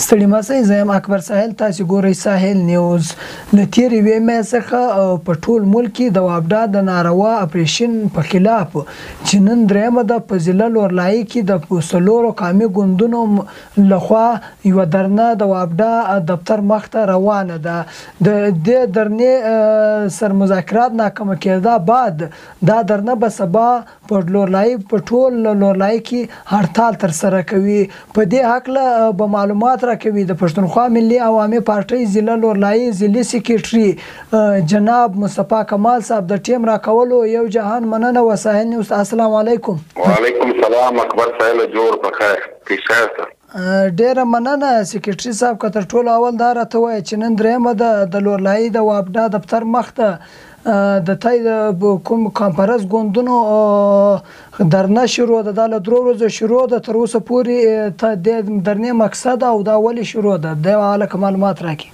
ستړي مه زه یم اکبر ساحل، تاسو ګورئ ساحل نیوز. له تېرې یوې میاشتې څخه په ټول ملک کې د وابډا د ناروا اپریشن په خلاف چې نن درېیمه ده په ضلع لورلایي کې د څلورو قومي ګوندونو لخوا یوه درنه د وابډا دفتر مخته روانه ده. د دې درنې سرمذاکرات ناکامه کېدا بعد دا درنه به سبا په لورلایي په ټول لورلایي کې هړتال ترسره کوي. په دې هکله به معلومات راکوي د پښتونخوا ملي عوامي پارټۍ ضلع لورلایي ضلعي سکریټري جناب مصطفی کمال صاحب د ټیم راکولو یو جهان مننه. وسایل نیوز السلام علیکم. وعلیکم السلام اکبر صاحب، جوړ په خیر کې ډیره مننه سکریټري صاحب. که تر ټولو اول دا راته وایي چې نن درېیمه ده د لورلایي د وابډا دفتر مخته د تای کوم کانفرنس ګوندونو درنه شروع ده، دا له 3 ورځو شروع ده، تر اوسه پورې د درنې مقصد او دا ولې شروع ده د حواله معلومات راکړي.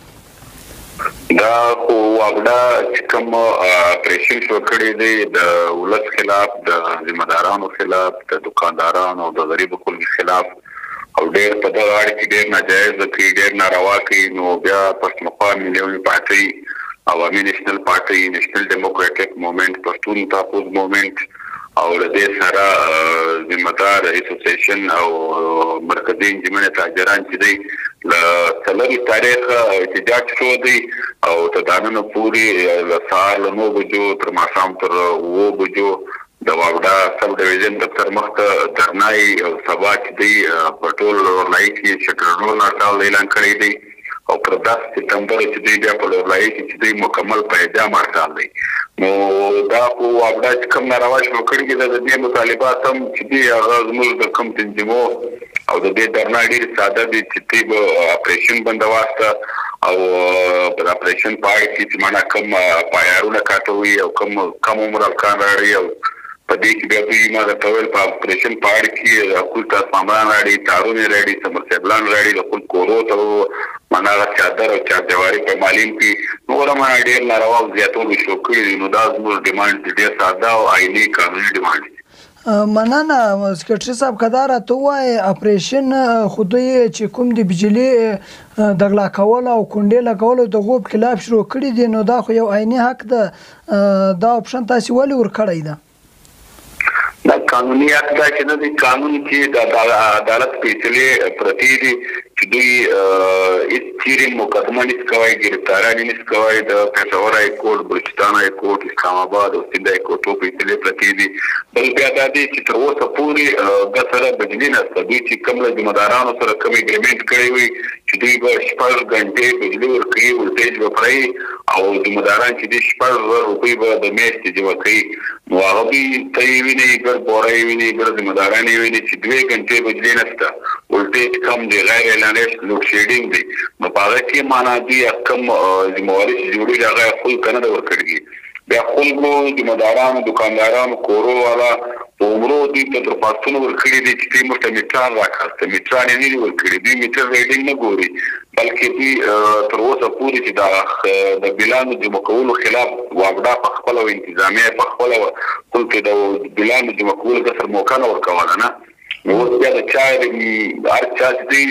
دا خو وابډا چې کوم اپریشن شروع کړی دی د ولس خلاف، د ذمہدارانو خلاف، د دکاندارانو او د غریبو خلکو خلاف او ډېر په دغه اړه کې ډېر ناجایز کوي، ډېر ناروا کوي، نو بیا پښتونخوا ملي عوامي پارټۍ، عوامي نیشنل پارټۍ، نیشنل ډیموکراټک موومنټ، پښتون تحفظ موومنټ او له دې سره ذمہدار اسوسییشن او مرکزي انجمن تاجران چې دی له 4 تاریخ احتجاج شو دی او تر نن پورې له سهار له 9 بجو تر ماښام تر 7 بجو د وابډا سب ډیویژن دفتر مخته درنای او سبا چې دی په ټول لورلایي کې شټرونو هړتال اعلان کړی دی او پر 10 سپتمبر چې دی بیا په لورلایي کې چې دی مکمل پیجام هړتال دی. نو دا خو وابډا چې کوم ناروا شروع کړي دي د دې مطالبات هم چې دی هغه زموږ د کوم تنظیمو او د دې درنه ډېر ساده دي چې دی به اپریشن بندواسته او په اپریشن پای کې چې معنا کوم پایارونه کاټوي او کم عمر افغان راړي او په دې کې بیا دوی ما درته ویل په اپریشن پای کې خپل تاسمانان راړي، تارونه راړي، سمرسیبلان راړي، د خپل کورو ته معنا چادر او چارجواري په مالیم کې نور ما ډېر ناروا او زیاتول شو کړي. نو دا زموږ ډیمانډ ډېر ساده او عیني قانوني ډیمانډ دی. مننه سکریټري صاحب. که دا راته ووایي اپریشن خو دوی چې کوم د بجلي د غلا کولو او کونډې لګولو د هغو په خلاف شروع کړي دي، نو دا خو یو عیني حق ده، دا اپشن تاسې ولې ورکړی ده؟ دا قانوني حق ده چې نه دی، قانون کې د عدالت فیصلې پرتې دي چې دوی هېڅ چیرې مقدمه نشي کوی، ګرفتاري نشي کوی. د پېښور های کورټ، بلوچستان های کورټ، اسلام آباد او سند های کورټو فیصلې پرتې دي. بل بیا دا دی چې تر اوسه پورې ده سره بجلي نشته. دوی چې کوم له ذمہدارانو سره کوم اګریمنټ کړی وي چې دوی به 6 غنټې بجلي ورکوي، ولټیج به پرهي او ذمہداران چې دي 6,000 روپۍ به د میاشتې جمع کوي. نو هغه دوی ته یې ویني، ګډ بوره یې ویني، ګډ ذمہداران یې ویني چې 2 غنټې بجلي نشته، ولټیج کم دی، غیر اعلانیش لوډ شیډینګ دی. نو په هغه کې معنا دوی کوم ذمہواري چې جوړېږي هغه خلکو نه ده ورکړي. بیا خلکو، ذمہدارانو، دکاندارانو، کورو والا په عمرو دوی ته درخواستونه ورکړي دي چې دوی موږ ته میټران راکاسته. میټران یې نه دي ورکړي، دوی میټر ریډینګ نه ګوري، بلکې دوی تر اوسه پورې چې د بلانو جمع کولو خلاف وابډا په خپله او انتظامیه په خپله خلکو د بلانو جمع کولو د سر موقع نه ورکوله نه. نو اوس بیا د چا هر چا چې دی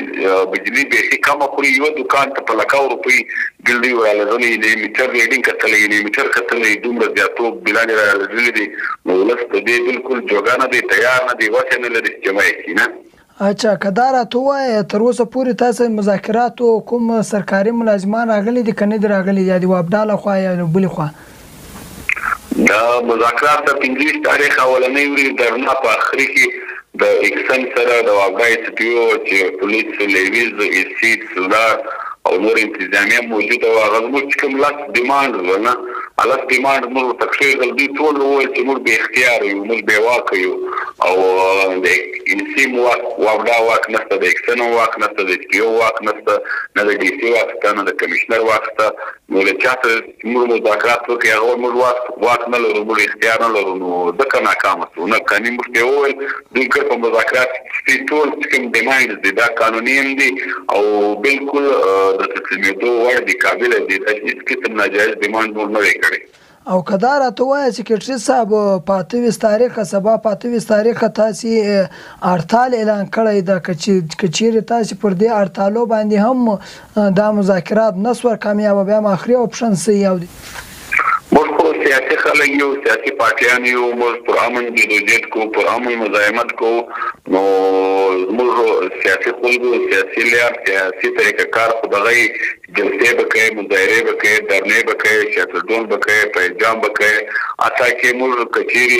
بجلي بیخي کمه خوري، یوه دوکان ته په 1,00,000 روپۍ بل دوی رالېږلی دی، میټر ریډینګ کتلی دی، میټر کتلی دومره زیاتوب بلان یې رالېږلي دي. نو ولس د دې بالکل جوګه نه دی، تیار نه دی، وس یې نه لري چې جمع یې کړي نه. اچھا که دا راته ووایه تر اوسه پورې تاسو مذاکراتو کوم سرکاري ملازمان راغلي دي که نه دي راغلي، یا د وابډا لخوا یا د بلې خوا؟ دا مذاکرات د 25 تاریخ اولنۍ ورځ درنه په اخري کې د اکسن سره د وابډا ایس ټي او چې پولیس، لیویز، ایسي، سلدار او نور انتظامیه موجوده وه. هغه زموږ چې کوم لس ډیمانډ وه نه، لس ډیمانډ موږ ورته کښېږدل. دوی ټول وویل چې موږ بې اختیاره یو، موږ بې واکه یو او د انسي وابډا واک نشته، د اکسن واک نشته، د ایس ټي او واک نشته، نه د ډي سي واک شته، نه د کمیشنر واک شته. نو له چا سره موږ مذاکرات وکړي هغه موږ واک نه لرو، موږ اختیار نه لرو، نو ځکه ناکامه شو. نه قانوني موږ ته وویل دوی ګډ په مذاکرات کې ټول چې کوم ډیمانډ دي دا قانوني هم دي او بالکل د تسلیمېدو وړ دي، قابله دي. دا هېڅ قسم ناجایز ډیمانډ موږ نه دی کړی. او کدا راته وایي سکرټري صاحب په 28 تاریخ سبا په 28 تاریخ تاسې هړتال اعلان کړی ده که چیرې تاسې پر دې هړتالو باندې هم دا مذاکرات نه سوه کامیابه بیا هم آخري اپشن څه یو دی؟ موږ خو سیاسي خلک یو سیاسي پارټیان یو موږ پر امن جدوجہد کو پر امن مزاحمت کو نو موږ سیاسي خلکو سیاسي لار سیاسي طریقه کار خو دغه جلسې به کوي مظاهرې به کوي دھرنې به کوي شاټډاون به کوي پیجام به کوي حتی کې موږ کچېرې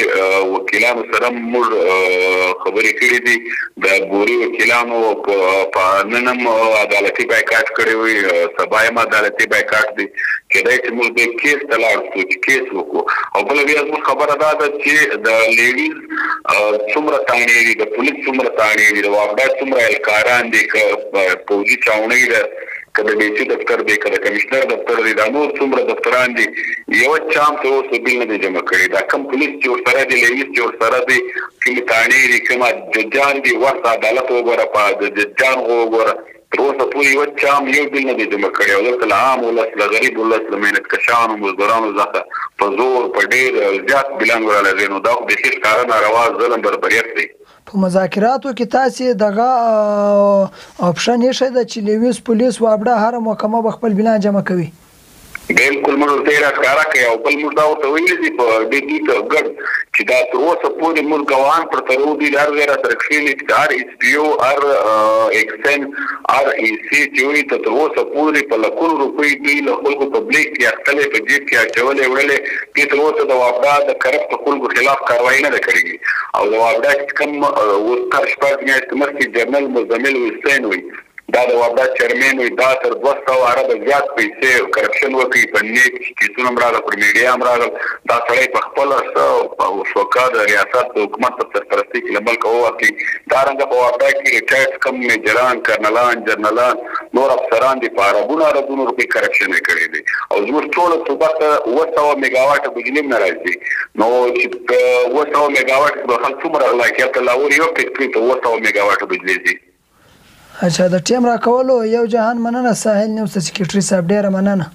وکیلانو سره موږ خبرې کړې دي د بوري وکیلانو په نن هم عدالتي بایکاټ کړی وي سبا هم عدالتي بایکاټ دی کېدای چې موږ د کیس ته لاړ شو چې کیس وکړو او بله بیا زموږ خبره دا ده چې د لیډیز څومره تاڼې دي د پولیس څومره تاڼې دي د وابډا څومره اهلکاران دي که پوځي چاونۍ ده که د ډي سي دفتر دی که د کمشنر دفتر دی دا نور څومره دفتران دي یوه چام ته اوس بیل نه دی جمع کړی دا کم پولیس چې ورسره دي لیډیز چې ورسره دي کومې تاڼې دي کومه ججان دي ورته عدالت وګوره په د ججان وګوره تر اوسه پورې یوه چام یو بیل نه دی جمع کړی او دلته له عام ولس له غریب ولس له محنتکشانو مزدورانو څخه په زور په ډېر زیات بیلان ورالغې نو دا خو بیخي ښکاره ناروا ظلم بربریت دی په مذاکراتو کې تاسې دغه اپشن ایښی ده چې لیویس پولیس وابډه هره محکمه به خپل بیلان جمع کوي بالکل موږ ورته یې راښکاره کوي او بل موږ دا ورته ویلي دي په ډي ګډ چې دا تر اوسه پورې موږ ګواهان پر ترو دي د هر ځای راسره کښېني چې هر ایس پي او هر ایکسن هر ای سي چې وي ته تر اوسه پورې په لکونو روپۍ دوی له خلکو په بلیک کې اخیستلې په جیب کې اچولې وړلې دې تر اوسه د وابډا د کرپټو خلکو خلاف کاروایي نه ده کړې او د وابډا چې کوم اوس تر شپږ میاشتې مخکې جنرال مزمل حسین وي دا د وابډا چیرمین وي دا تر 200 عربه زیات پیسې کرپشن وکړي په نیټ کیسونه هم راغل پر میډیا هم راغل دا سړی په خپله شوکه د ریاست د حکومت په سرپرستۍ کې له ملکه ووتلي دارنګه په وابډا کې ریټایرډ کم میجران کرنلان جنرالان نور افسران دي په اربونو روپۍ کرپشن یې کړی دی او زموږ ټوله صوبه ته 700 میګاواټه بجلي هم نه راځي نو چې په 700 میګاواټ به خلک څومره لاقیت لاور یو فکري ته 700 میګاواټه بجلي ځي اچھا د ټیم راکولو یو جهان مننه ساحل نیوز ته سکرټري صاحب ډیره مننه